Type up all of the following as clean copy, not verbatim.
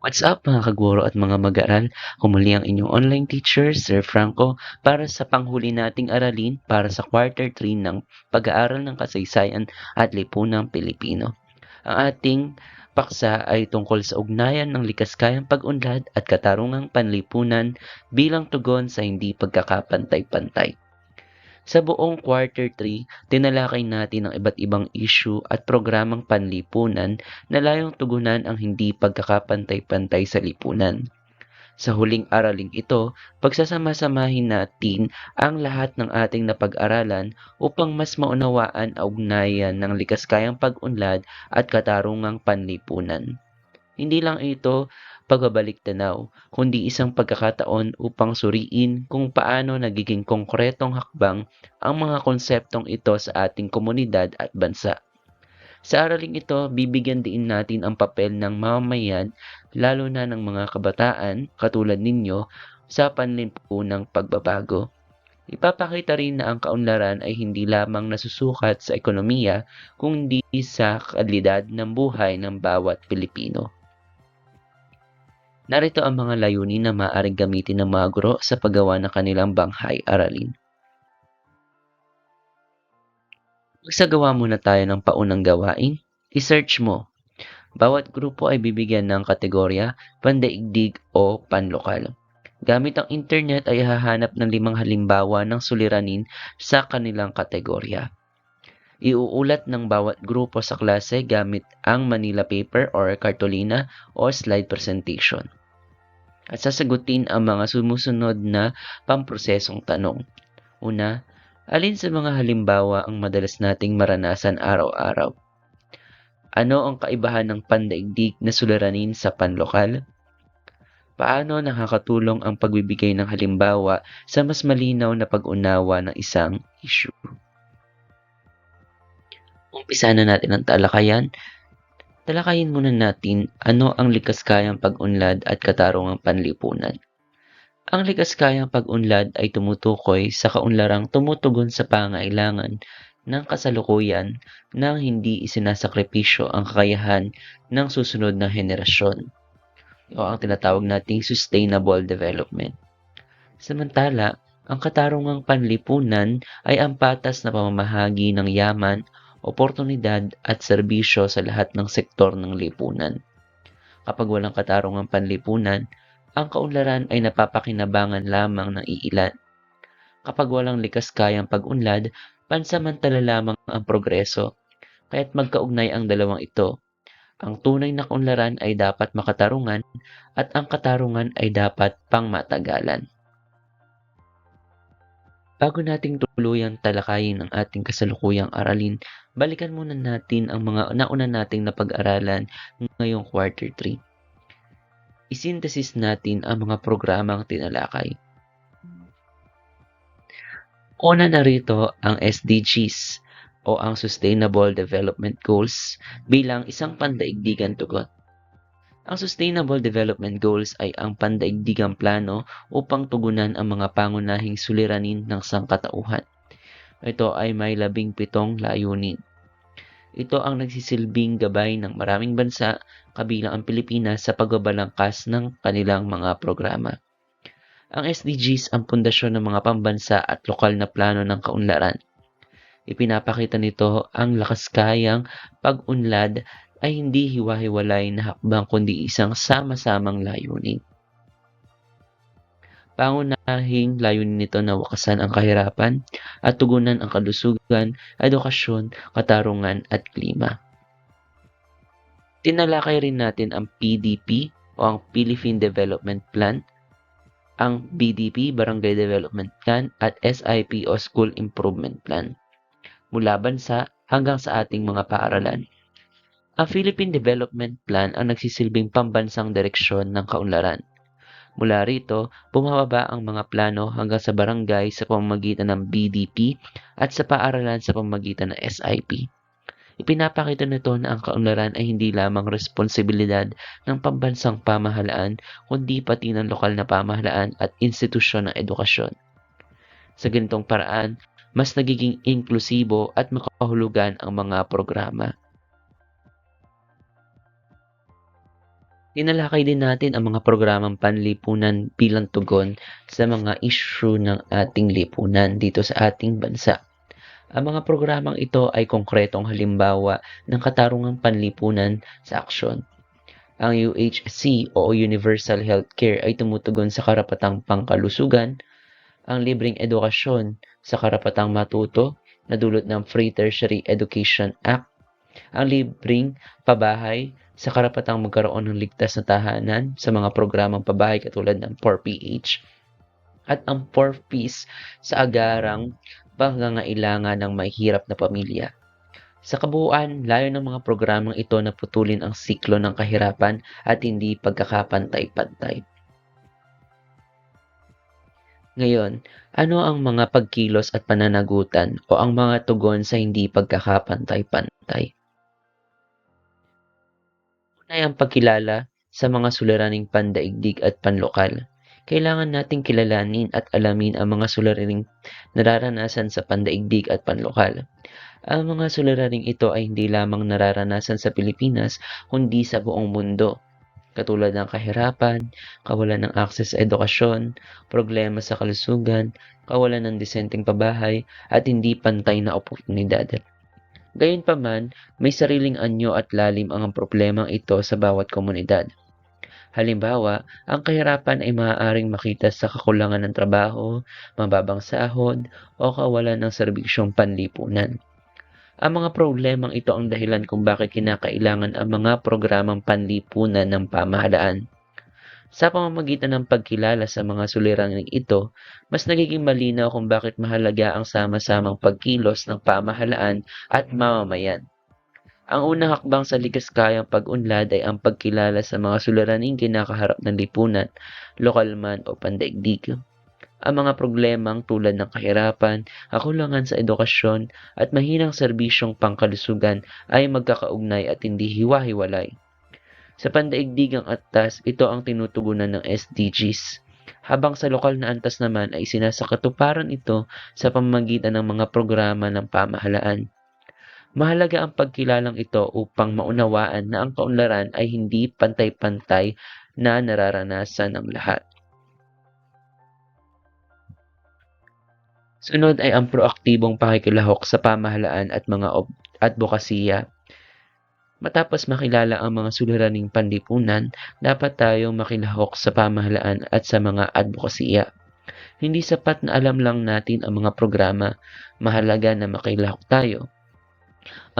What's up mga kaguro at mga mag-aaral? Kumuli ang inyong online teacher, Sir Franco, para sa panghuli nating aralin para sa quarter 3 ng pag-aaral ng kasaysayan at lipunang Pilipino. Ang ating paksa ay tungkol sa ugnayan ng likaskayang pag-unlad at katarungang panlipunan bilang tugon sa hindi pagkakapantay-pantay. Sa buong quarter 3, tinalakay natin ang iba't ibang issue at programang panlipunan na layong tugunan ang hindi pagkakapantay-pantay sa lipunan. Sa huling araling ito, pagsasama-samahin natin ang lahat ng ating napag-aralan upang mas maunawaan ang ugnayan ng likaskayang pag-unlad at katarungang panlipunan. Hindi lang ito pagbabalik-tanaw, kundi isang pagkakataon upang suriin kung paano nagiging konkretong hakbang ang mga konseptong ito sa ating komunidad at bansa. Sa araling ito, bibigyan din natin ang papel ng mamamayan, lalo na ng mga kabataan katulad ninyo, sa panlipunang pagbabago. Ipapakita rin na ang kaunlaran ay hindi lamang nasusukat sa ekonomiya, kundi sa kalidad ng buhay ng bawat Pilipino. Narito ang mga layunin na maaaring gamitin ng mga guro sa paggawa ng kanilang banghay-aralin. Magsagawa muna tayo ng paunang gawain. I-search mo. Bawat grupo ay bibigyan ng kategorya, pandaigdig o panlokal. Gamit ang internet ay hahanap ng 5 halimbawa ng suliranin sa kanilang kategorya. Iuulat ng bawat grupo sa klase gamit ang Manila paper or cartolina o slide presentation. At sasagutin ang mga sumusunod na pamprosesong tanong. Una, alin sa mga halimbawa ang madalas nating maranasan araw-araw? Ano ang kaibahan ng pandaigdig na suliranin sa panlokal? Paano nakakatulong ang pagbibigay ng halimbawa sa mas malinaw na pag-unawa ng isang issue? Umpisa na natin ang talakayan. Talakayin muna natin ano ang likaskayang pag-unlad at katarungang panlipunan. Ang likaskayang pag-unlad ay tumutukoy sa kaunlarang tumutugon sa pangailangan ng kasalukuyan nang hindi isinasakripisyo ang kakayahan ng susunod na henerasyon o ang tinatawag nating sustainable development. Samantala, ang katarungang panlipunan ay ang patas na pamamahagi ng yaman, oportunidad at serbisyo sa lahat ng sektor ng lipunan. Kapag walang katarungang panlipunan, ang kaunlaran ay napapakinabangan lamang ng iilan. Kapag walang likaskayang pag-unlad, pansamantala lamang ang progreso. Kaya't magkaugnay ang dalawang ito. Ang tunay na kaunlaran ay dapat makatarungan at ang katarungan ay dapat pangmatagalan. Bago nating tuluyang talakayin ang ating kasalukuyang aralin, balikan muna natin ang mga nauna nating napag-aralan ngayong quarter 3. Isintesis natin ang mga programang tinalakay. Una narito ang SDGs o ang Sustainable Development Goals bilang isang pandaigdigang tugon. Ang Sustainable Development Goals ay ang pandaigdigang plano upang tugunan ang mga pangunahing suliranin ng sangkatauhan. Ito ay may 17 layunin. Ito ang nagsisilbing gabay ng maraming bansa, kabilang ang Pilipinas, sa pagbabalangkas ng kanilang mga programa. Ang SDGs ang pundasyon ng mga pambansa at lokal na plano ng kaunlaran. Ipinapakita nito ang lakaskayang pag-unlad ay hindi hiwa-hiwalay na hakbang kundi isang sama-samang layunin. Pangunahing layunin nito na wakasan ang kahirapan at tugunan ang kalusugan, edukasyon, katarungan at klima. Tinalakay rin natin ang PDP o ang Philippine Development Plan, ang BDP, Barangay Development Plan, at SIP o School Improvement Plan, mula bansa hanggang sa ating mga paaralan. Ang Philippine Development Plan ang nagsisilbing pambansang direksyon ng kaunlaran. Mula rito, bumababa ang mga plano hanggang sa barangay sa pamamagitan ng BDP at sa paaralan sa pamamagitan ng SIP. Ipinapakita nito na ang kaunlaran ay hindi lamang responsibilidad ng pambansang pamahalaan, kundi pati ng lokal na pamahalaan at institusyon ng edukasyon. Sa ganitong paraan, mas nagiging inklusibo at makahulugan ang mga programa. Tinalakay din natin ang mga programang panlipunan bilang tugon sa mga issue ng ating lipunan dito sa ating bansa. Ang mga programang ito ay konkretong halimbawa ng katarungang panlipunan sa aksyon. Ang UHC o Universal Healthcare ay tumutugon sa karapatang pangkalusugan, ang libreng edukasyon sa karapatang matuto na dulot ng Free Tertiary Education Act, ang libreng pabahay sa karapatang magkaroon ng ligtas na tahanan sa mga programang pabahay katulad ng 4PH, at ang 4Ps sa agarang pangangailangan ng mahihirap na pamilya. Sa kabuuan, layo ng mga programang ito na putulin ang siklo ng kahirapan at hindi pagkakapantay-pantay. Ngayon, ano ang mga pagkilos at pananagutan o ang mga tugon sa hindi pagkakapantay-pantay? Una ay ang pagkilala sa mga suliraning pandaigdig at panlokal. Kailangan nating kilalanin at alamin ang mga suliraning nararanasan sa pandaigdig at panlokal. Ang mga suliraning ito ay hindi lamang nararanasan sa Pilipinas kundi sa buong mundo, katulad ng kahirapan, kawalan ng akses sa edukasyon, problema sa kalusugan, kawalan ng disenteng pabahay, at hindi pantay na oportunidad. Gayunpaman, may sariling anyo at lalim ang problemang ito sa bawat komunidad. Halimbawa, ang kahirapan ay maaaring makita sa kakulangan ng trabaho, mababang sahod, o kawalan ng serbisyong panlipunan. Ang mga problemang ito ang dahilan kung bakit kinakailangan ang mga programang panlipunan ng pamahalaan. Sa pamamagitan ng pagkilala sa mga suliraning ito, mas nagiging malinaw kung bakit mahalaga ang sama-samang pagkilos ng pamahalaan at mamamayan. Ang unang hakbang sa likas-kayang pag-unlad ay ang pagkilala sa mga suliraning kinakaharap ng lipunan, lokal man o pandaigdig. Ang mga problemang tulad ng kahirapan, kakulangan sa edukasyon, at mahinang serbisyong pangkalusugan ay magkakaugnay at hindi hiwa-hiwalay. Sa pandaigdigang antas, ito ang tinutugunan ng SDGs. Habang sa lokal na antas naman ay sinasakatuparan ito sa pamamagitan ng mga programa ng pamahalaan. Mahalaga ang pagkilalang ito upang maunawaan na ang kaunlaran ay hindi pantay-pantay na nararanasan ng lahat. Sunod ay ang proaktibong pakikilahok sa pamahalaan at mga advokasya. Matapos makilala ang mga suliraning panlipunan, dapat tayong makilahok sa pamahalaan at sa mga advokasya. Hindi sapat na alam lang natin ang mga programa, mahalaga na makilahok tayo.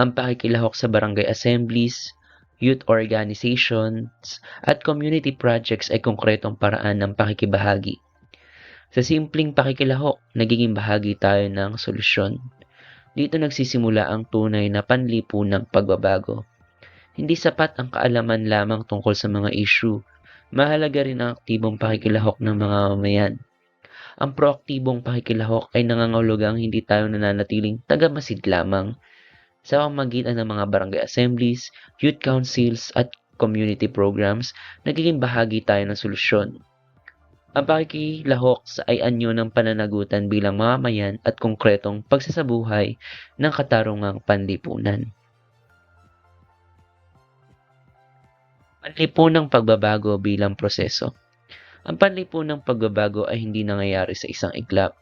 Ang pakikilahok sa barangay assemblies, youth organizations, at community projects ay konkretong paraan ng pakikibahagi. Sa simpleng pakikilahok, nagiging bahagi tayo ng solusyon. Dito nagsisimula ang tunay na panlipunang pagbabago. Hindi sapat ang kaalaman lamang tungkol sa mga issue. Mahalaga rin ang aktibong pakikilahok ng mga mamayan. Ang proaktibong pakikilahok ay nangangahulugang hindi tayo nananatiling tagamasid lamang. Sa pamamagitan ng mga barangay assemblies, youth councils at community programs, nagiging bahagi tayo ng solusyon. Ang pakikilahok ay anyo ng pananagutan bilang mamamayan at konkretong pagsasabuhay ng katarungang panlipunan. Panlipunang pagbabago bilang proseso. Ang panlipunang pagbabago ay hindi nangyayari sa isang iglap.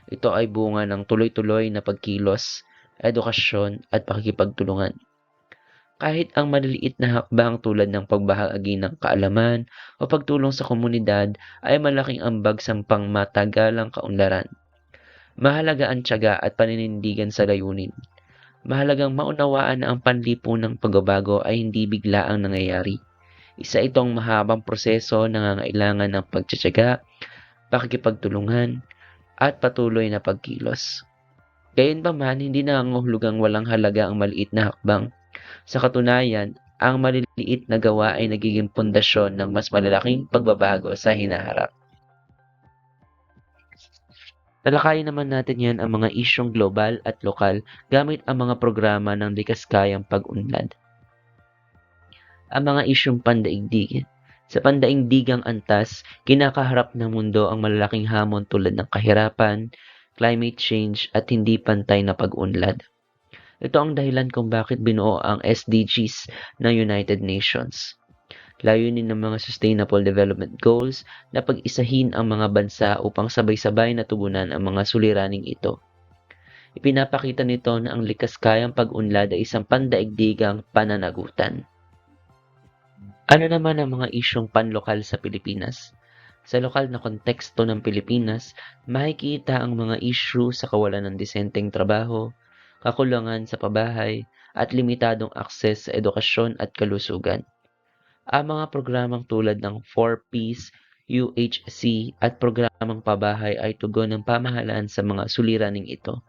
Ito ay bunga ng tuloy-tuloy na pagkilos, edukasyon at pakikipagtulungan. Kahit ang maliliit na hakbang tulad ng pagbahagi ng kaalaman o pagtulong sa komunidad ay malaking ambag sa pangmatagalang kaunlaran. Mahalaga ang tiyaga at paninindigan sa layunin. Mahalagang maunawaan na ang panlipunang pagbabago ay hindi biglaang nangyayari. Isa itong mahabang proseso na nangangailangan ng pagtitiyaga, pakikipagtulungan, at patuloy na pagkilos. Gayunpaman, hindi nangangahulugang walang halaga ang maliit na hakbang. Sa katunayan, ang maliliit na gawa ay nagiging pundasyon ng mas malalaking pagbabago sa hinaharap. Talakayin naman natin yan ang mga isyong global at lokal gamit ang mga programa ng likas-kayang pag-unlad. Ang mga isyong pandaigdig. Sa pandaigdigang antas, kinakaharap ng mundo ang malalaking hamon tulad ng kahirapan, climate change at hindi pantay na pag-unlad. Ito ang dahilan kung bakit binuo ang SDGs ng United Nations. Layunin ng mga Sustainable Development Goals na pag-isahin ang mga bansa upang sabay-sabay na tugunan ang mga suliraning ito. Ipinapakita nito na ang likas kayang pag-unlad ay isang pandaigdigang pananagutan. Ano naman ang mga isyong panlokal sa Pilipinas? Sa lokal na konteksto ng Pilipinas, makikita ang mga issue sa kawalan ng disenteng trabaho, kakulangan sa pabahay, at limitadong akses sa edukasyon at kalusugan. Ang mga programang tulad ng 4Ps, UHC at programang pabahay ay tugon ng pamahalaan sa mga suliraning ito.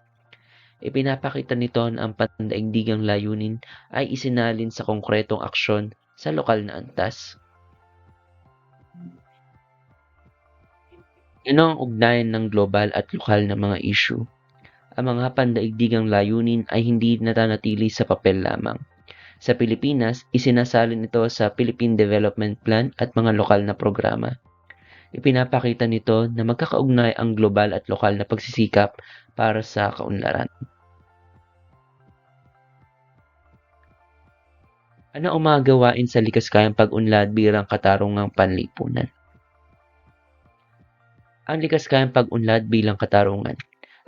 Ipinapakita nito na ang pandaigdigang layunin ay isinalin sa konkretong aksyon sa lokal na antas. Ano ang ugnayan ng global at lokal na mga issue? Ang mga pandaigdigang layunin ay hindi natanatili sa papel lamang. Sa Pilipinas, isinasalin ito sa Philippine Development Plan at mga lokal na programa. Ipinapakita nito na magkakaugnay ang global at lokal na pagsisikap para sa kaunlaran. Ano ang mga gawain sa likas kayang pag-unlad bilang katarungang panlipunan? Ang likas kayang pag-unlad bilang katarungan.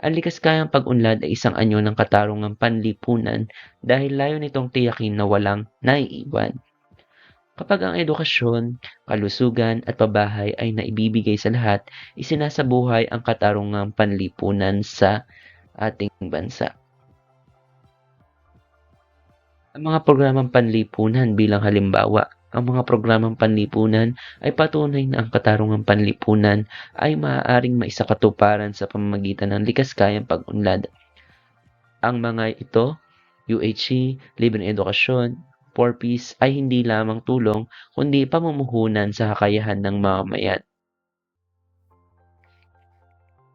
Ang likas kayang pag-unlad ay isang anyo ng katarungang panlipunan dahil layo nitong tiyakin na walang naiiwan. Kapag ang edukasyon, kalusugan at pabahay ay naibibigay sa lahat, isinasabuhay ang katarungang panlipunan sa ating bansa. Ang mga programang panlipunan bilang halimbawa, ang mga programang panlipunan ay patunay na ang katarungang panlipunan ay maaaring maisakatuparan sa pamamagitan ng likas kayang pag-unlad. Ang mga ito, UHC, libreng edukasyon, 4Ps ay hindi lamang tulong kundi pamumuhunan sa kakayahan ng mamamayan.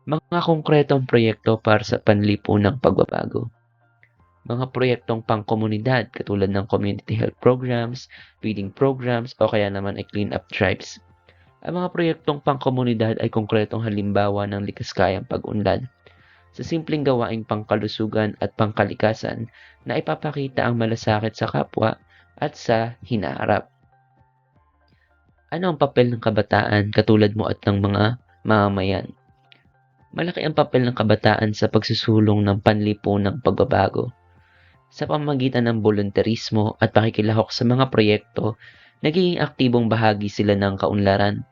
Mga konkretong proyekto para sa panlipunang pagbabago. Mga proyektong pangkomunidad katulad ng community health programs, feeding programs o kaya naman ay clean up drives. Ang mga proyektong pangkomunidad ay konkretong halimbawa ng likas kayang pag-unlad sa simpleng gawaing pangkalusugan at pangkalikasan na ipapakita ang malasakit sa kapwa at sa hinaharap. Ano ang papel ng kabataan katulad mo at ng mga mamamayan? Malaki ang papel ng kabataan sa pagsusulong ng panlipunang pagbabago. Sa pamamagitan ng volunteerismo at pakikilahok sa mga proyekto, nagiging aktibong bahagi sila ng kaunlaran.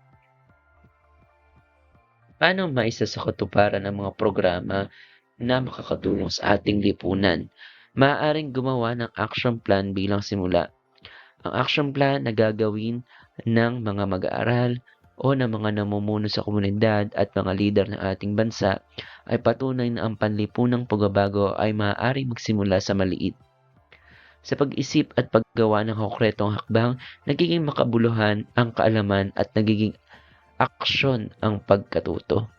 Paano maisa sa katuparan ang mga programa na makakatulong sa ating lipunan? Maaaring gumawa ng action plan bilang simula. Ang action plan na gagawin ng mga mag-aaral o ng mga namumuno sa komunidad at mga lider ng ating bansa ay patunay na ang panlipunang pagbabago ay maaaring magsimula sa maliit. Sa pag-isip at paggawa ng konkretong hakbang, nagiging makabuluhan ang kaalaman at nagiging aksyon ang pagkatuto.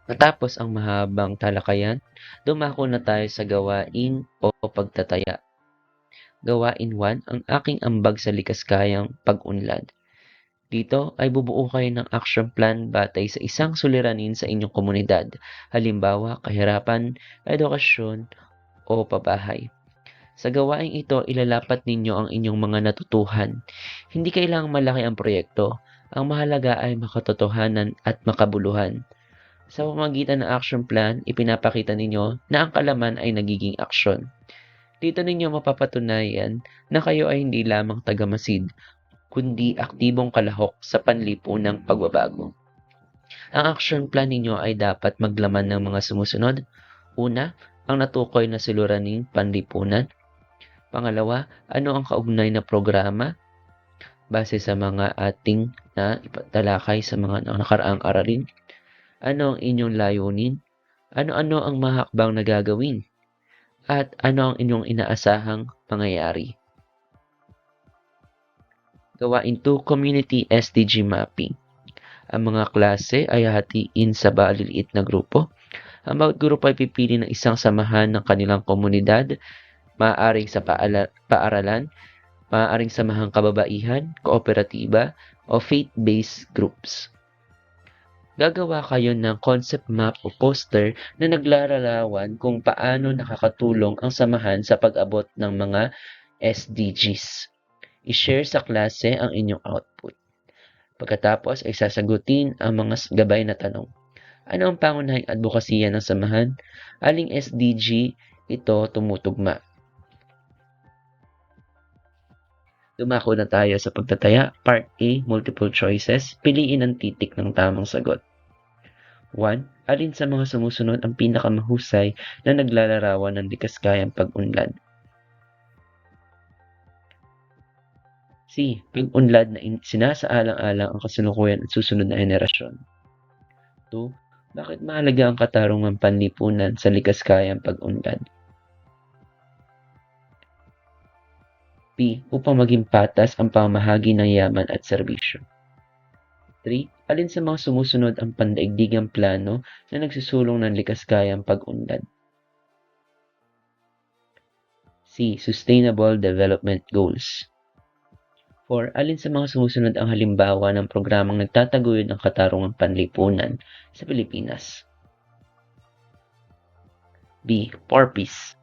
Matapos ang mahabang talakayan, dumako na tayo sa gawain o pagtataya. Gawain 1, ang aking ambag sa likas kayang pag-unlad. Dito ay bubuo kayo ng action plan batay sa isang suliranin sa inyong komunidad, halimbawa kahirapan, edukasyon, o pabahay. Sa gawaing ito, ilalapat ninyo ang inyong mga natutuhan. Hindi kailangang malaki ang proyekto. Ang mahalaga ay makatotohanan at makabuluhan. Sa pamamagitan ng action plan, ipinapakita ninyo na ang kalaman ay nagiging aksyon. Dito ninyo mapapatunayan na kayo ay hindi lamang tagamasid, kundi aktibong kalahok sa panlipunang pagbabago. Ang action plan ninyo ay dapat maglaman ng mga sumusunod. Una, ang natukoy na suliraning panlipunan. Pangalawa, ano ang kaugnay na programa base sa mga ating na ipatalakay sa mga nakaraang aralin? Ano ang inyong layunin? Ano-ano ang mahakbang na gagawin? At ano ang inyong inaasahang pangyayari? Gawain 2, Community SDG Mapping. Ang mga klase ay hatiin sa maliliit na grupo. Ang bawat grupo ay pipili ng isang samahan ng kanilang komunidad, maaaring sa paaralan, maaaring samahang kababaihan, kooperatiba, o faith-based groups. Gagawa kayo ng concept map o poster na naglalarawan kung paano nakakatulong ang samahan sa pag-abot ng mga SDGs. I-share sa klase ang inyong output. Pagkatapos ay sasagutin ang mga gabay na tanong. Ano ang pangunahing advokasya ng samahan? Aling SDG ito tumutugma? Dumako na tayo sa pagtataya. Part A, multiple choices. Piliin ang titik ng tamang sagot. 1. Alin sa mga sumusunod ang pinakamahusay na naglalarawan ng likas-kayang pag-unlad? C. Pag-unlad na sinasaalang-alang ang kasalukuyan at susunod na henerasyon. 2. Bakit mahalaga ang katarungang panlipunan sa likas-kayang pag-unlad? B. Upang maging patas ang pamahagi ng yaman at serbisyo. 3. Alin sa mga sumusunod ang pandaigdigang plano na nagsusulong ng likas-kayang pag-unlad? C. Sustainable Development Goals. 4. Alin sa mga sumusunod ang halimbawa ng programang nagtataguyod ng katarungang panlipunan sa Pilipinas? B. PORPIS.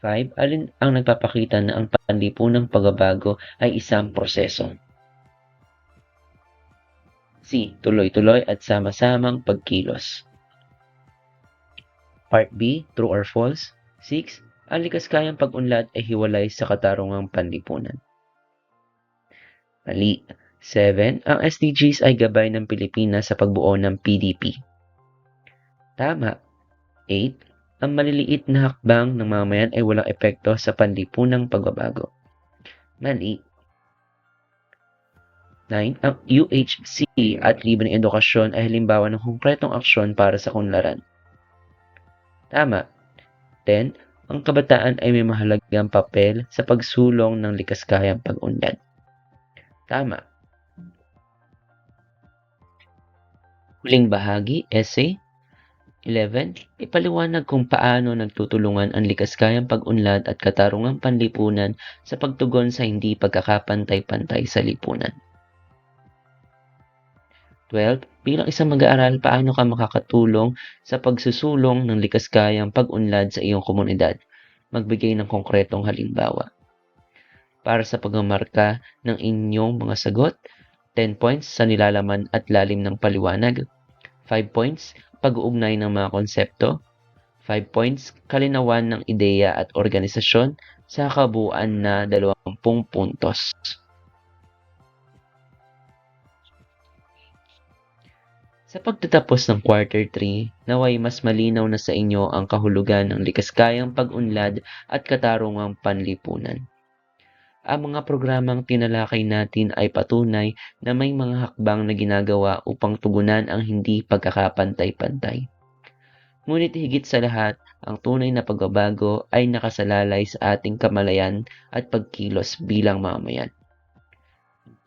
5. Alin ang nagpapakita na ang panlipunang pagbabago ay isang proseso? C. Tuloy-tuloy at sama-samang pagkilos. Part B. True or false? 6. Ang likas-kayang pag-unlad ay hiwalay sa katarungang panlipunan. Mali. 7. Ang SDGs ay gabay ng Pilipinas sa pagbuo ng PDP. Tama. 8. Ang maliliit na hakbang ng mamamayan ay walang epekto sa panlipunang pagbabago. Mali. 9. Ang UHC at libreng edukasyon ay halimbawa ng konkretong aksyon para sa kaunlaran. Tama. 10. Ang kabataan ay may mahalagang papel sa pagsulong ng likas-kayang pag-unlad. Tama. Huling bahagi, essay. 11. Ipaliwanag kung paano nagtutulungan ang likas-kayang pag-unlad at katarungang panlipunan sa pagtugon sa hindi pagkakapantay-pantay sa lipunan. 12. Bilang isang mag-aaral, paano ka makakatulong sa pagsusulong ng likas-kayang pag-unlad sa iyong komunidad? Magbigay ng konkretong halimbawa. Para sa pagmamarka ng inyong mga sagot, 10 points sa nilalaman at lalim ng paliwanag, 5 points pag-uugnay ng mga konsepto, 5 points kalinawan ng ideya at organisasyon sa kabuuan na 20 puntos. Sa pagtatapos ng Quarter 3, naway mas malinaw na sa inyo ang kahulugan ng likas-kayang pag-unlad at katarungang panlipunan. Ang mga programang tinalakay natin ay patunay na may mga hakbang na ginagawa upang tugunan ang hindi pagkakapantay-pantay. Ngunit higit sa lahat, ang tunay na pagbabago ay nakasalalay sa ating kamalayan at pagkilos bilang mamamayan.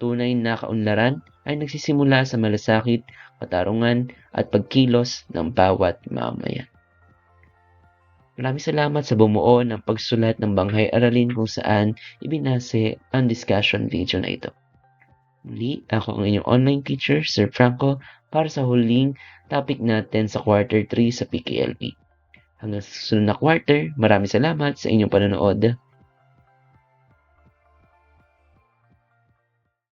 Tunay na kaunlaran ay nagsisimula sa malasakit, katarungan at pagkilos ng bawat mamamayan. Maraming salamat sa bumuo ng pagsulat ng Banghay Aralin kung saan ibinase ang discussion video na ito. Muli, ako ang inyong online teacher, Sir Franco, para sa huling topic natin sa Quarter 3 sa PKLB. Hanggang sa susunod na quarter, maraming salamat sa inyong panonood.